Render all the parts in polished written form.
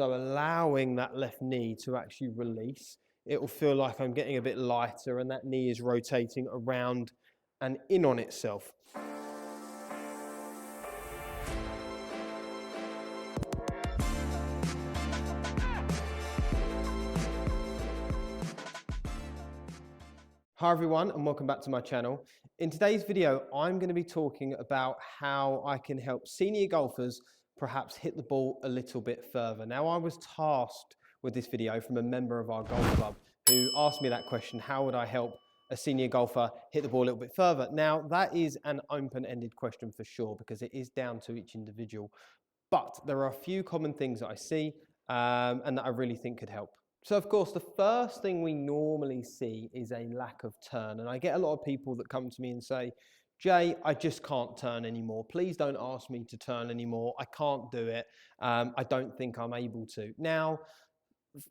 So allowing that left knee to actually release, it will feel like I'm getting a bit lighter and that knee is rotating around and in on itself. Hi everyone and welcome back to my channel. In today's video, I'm going to be talking about how I can help senior golfers perhaps hit the ball a little bit further. Now, I was tasked with this video from a member of our golf club who asked me that question: how would I help a senior golfer hit the ball a little bit further? Now, that is an open-ended question for sure, because it is down to each individual. But there are a few common things that I see and that I really think could help. So of course, the first thing we normally see is a lack of turn. And I get a lot of people that come to me and say, Jay, I just can't turn anymore. Please don't ask me to turn anymore. I can't do it. I don't think I'm able to. Now,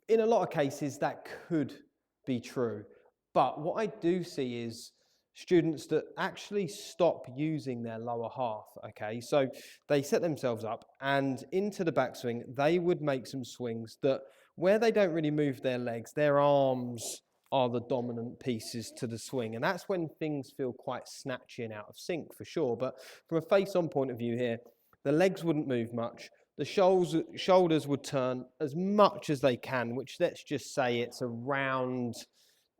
in a lot of cases, that could be true. But what I do see is students that actually stop using their lower half, okay? So they set themselves up and into the backswing, they would make some swings that where they don't really move their legs, their arms are the dominant pieces to the swing. And that's when things feel quite snatchy and out of sync for sure. But from a face-on point of view here, the legs wouldn't move much. The shoulders would turn as much as they can, which let's just say it's around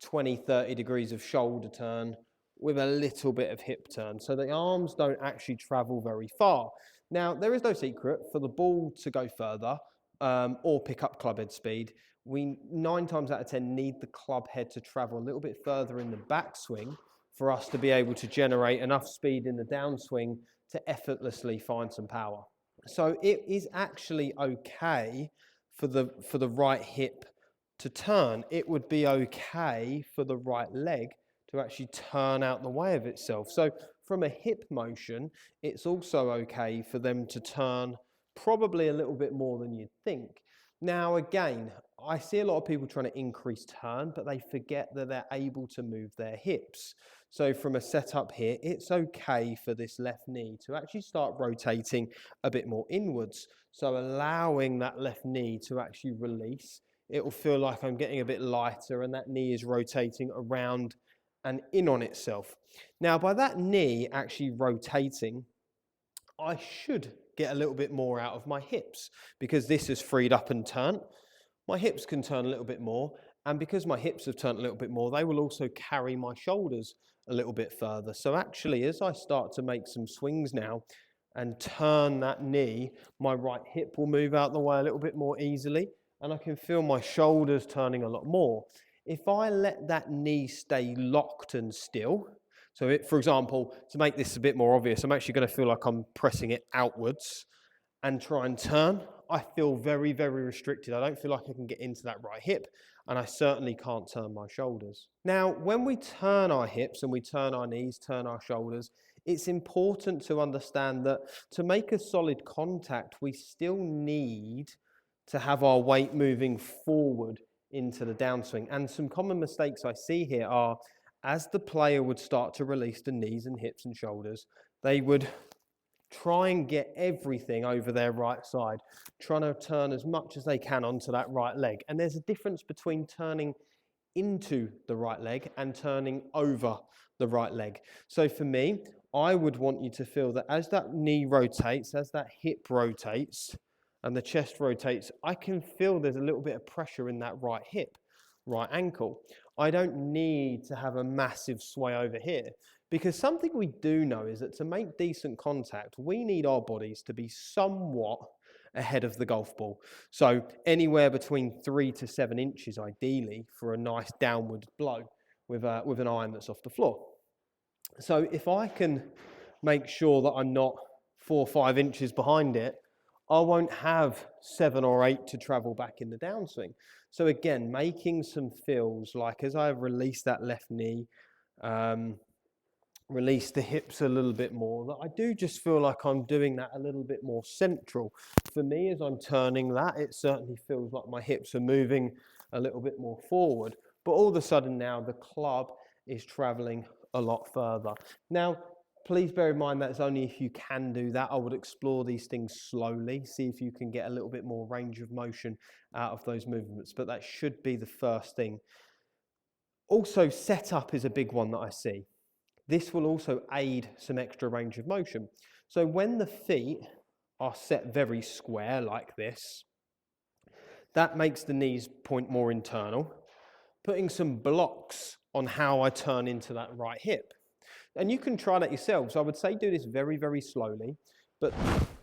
20-30 degrees of shoulder turn with a little bit of hip turn. So the arms don't actually travel very far. Now, there is no secret for the ball to go further or pick up clubhead speed. We 9 times out of 10 need the club head to travel a little bit further in the backswing for us to be able to generate enough speed in the downswing to effortlessly find some power. So it is actually okay for the right hip to turn. It would be okay for the right leg to actually turn out the way of itself. So from a hip motion, it's also okay for them to turn probably a little bit more than you'd think. Now, again, I see a lot of people trying to increase turn, but they forget that they're able to move their hips. So from a setup here, it's okay for this left knee to actually start rotating a bit more inwards. So allowing that left knee to actually release, it will feel like I'm getting a bit lighter and that knee is rotating around and in on itself. Now, by that knee actually rotating, I should get a little bit more out of my hips because this is freed up and turned. My hips can turn a little bit more, and because my hips have turned a little bit more, they will also carry my shoulders a little bit further. So actually, as I start to make some swings now and turn that knee, my right hip will move out the way a little bit more easily, and I can feel my shoulders turning a lot more. If I let that knee stay locked and still, so for example, to make this a bit more obvious, I'm actually going to feel like I'm pressing it outwards and try and turn. I feel very, very restricted. I don't feel like I can get into that right hip, and I certainly can't turn my shoulders. Now, when we turn our hips and we turn our knees, turn our shoulders, it's important to understand that to make a solid contact, we still need to have our weight moving forward into the downswing. And some common mistakes I see here are, as the player would start to release the knees and hips and shoulders, they would try and get everything over their right side, trying to turn as much as they can onto that right leg. And there's a difference between turning into the right leg and turning over the right leg. So for me, I would want you to feel that as that knee rotates, as that hip rotates, and the chest rotates, I can feel there's a little bit of pressure in that right hip, right ankle. I don't need to have a massive sway over here, because something we do know is that to make decent contact, we need our bodies to be somewhat ahead of the golf ball. So anywhere between 3 to 7 inches, ideally, for a nice downward blow with an iron that's off the floor. So if I can make sure that I'm not 4 or 5 inches behind it, I won't have 7 or 8 to travel back in the downswing. So again, making some feels like as I release that left knee, release the hips a little bit more, that I do just feel like I'm doing that a little bit more central. For me, as I'm turning that, it certainly feels like my hips are moving a little bit more forward. But all of a sudden now, the club is traveling a lot further. Now, Please bear in mind that's only if you can do that. I would explore these things slowly, see if you can get a little bit more range of motion out of those movements, but that should be the first thing. Also, setup is a big one that I see. This will also aid some extra range of motion. So when the feet are set very square like this, that makes the knees point more internal, putting some blocks on how I turn into that right hip. And you can try that yourselves. I would say do this very, very slowly, but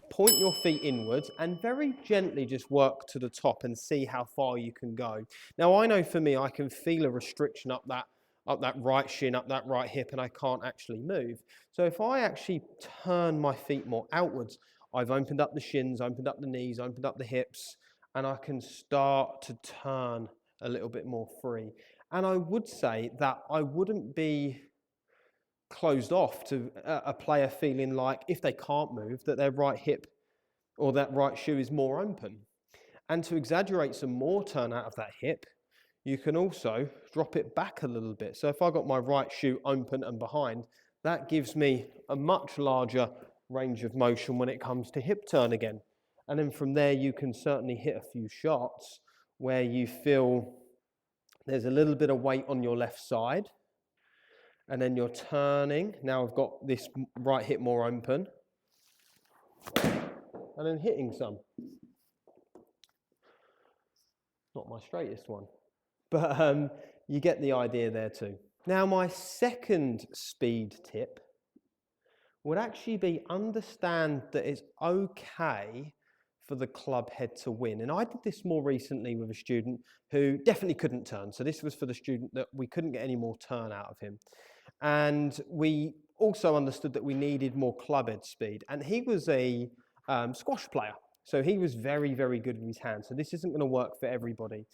point your feet inwards and very gently just work to the top and see how far you can go. Now, I know for me, I can feel a restriction up that right shin, up that right hip, and I can't actually move. So if I actually turn my feet more outwards, I've opened up the shins, opened up the knees, opened up the hips, and I can start to turn a little bit more free. And I would say that I wouldn't be closed off to a player feeling like if they can't move, that their right hip or that right shoe is more open. And to exaggerate some more turn out of that hip, you can also drop it back a little bit. So if I got my right shoe open and behind, that gives me a much larger range of motion when it comes to hip turn again. And then from there, you can certainly hit a few shots where you feel there's a little bit of weight on your left side. And then you're turning. Now I've got this right hip more open. And then hitting some. Not my straightest one. But you get the idea there too. Now my second speed tip would actually be understand that it's okay for the club head to win. And I did this more recently with a student who definitely couldn't turn. So this was for the student that we couldn't get any more turn out of him. And we also understood that we needed more club head speed. And he was a squash player. So he was very, very good with his hands. So this isn't going to work for everybody.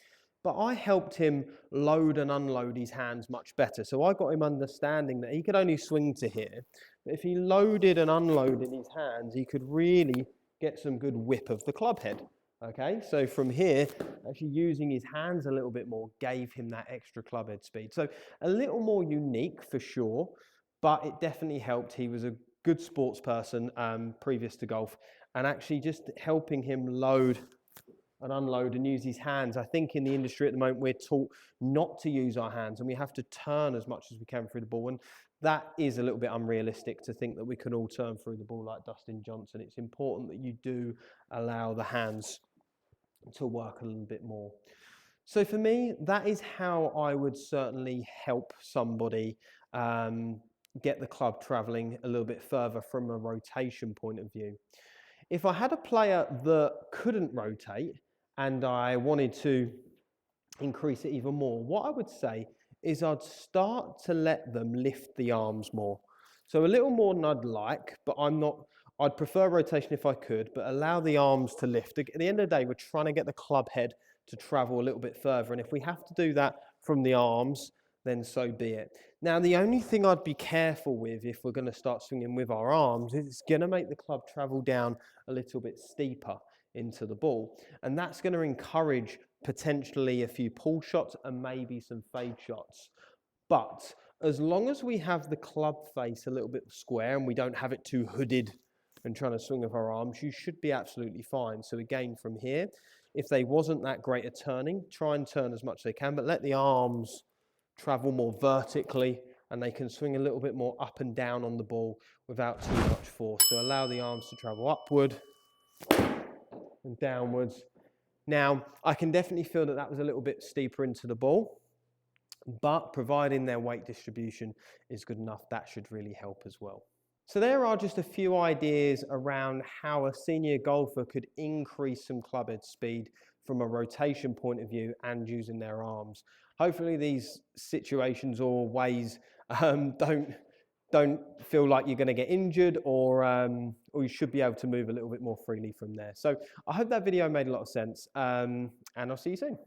But I helped him load and unload his hands much better. So I got him understanding that he could only swing to here. But if he loaded and unloaded his hands, he could really get some good whip of the club head. Okay, so from here, actually using his hands a little bit more gave him that extra club head speed. So a little more unique for sure, but it definitely helped. He was a good sports person previous to golf, and actually just helping him load and unload and use his hands. I think in the industry at the moment, we're taught not to use our hands and we have to turn as much as we can through the ball. And that is a little bit unrealistic to think that we can all turn through the ball like Dustin Johnson. It's important that you do allow the hands to work a little bit more. So for me, that is how I would certainly help somebody get the club traveling a little bit further from a rotation point of view. If I had a player that couldn't rotate and I wanted to increase it even more, what I would say is I'd start to let them lift the arms more. So a little more than I'd like, but I'd prefer rotation if I could, but allow the arms to lift. At the end of the day, we're trying to get the club head to travel a little bit further. And if we have to do that from the arms, then so be it. Now, the only thing I'd be careful with if we're going to start swinging with our arms is it's going to make the club travel down a little bit steeper into the ball. And that's going to encourage potentially a few pull shots and maybe some fade shots. But as long as we have the club face a little bit square and we don't have it too hooded and trying to swing with our arms, you should be absolutely fine. So again, from here, if they wasn't that great at turning, try and turn as much as they can, but let the arms travel more vertically and they can swing a little bit more up and down on the ball without too much force. So allow the arms to travel upward and downwards. Now, I can definitely feel that that was a little bit steeper into the ball, but providing their weight distribution is good enough, that should really help as well. So there are just a few ideas around how a senior golfer could increase some club head speed from a rotation point of view and using their arms. Hopefully these situations or ways don't feel like you're going to get injured or you should be able to move a little bit more freely from there. So I hope that video made a lot of sense and I'll see you soon.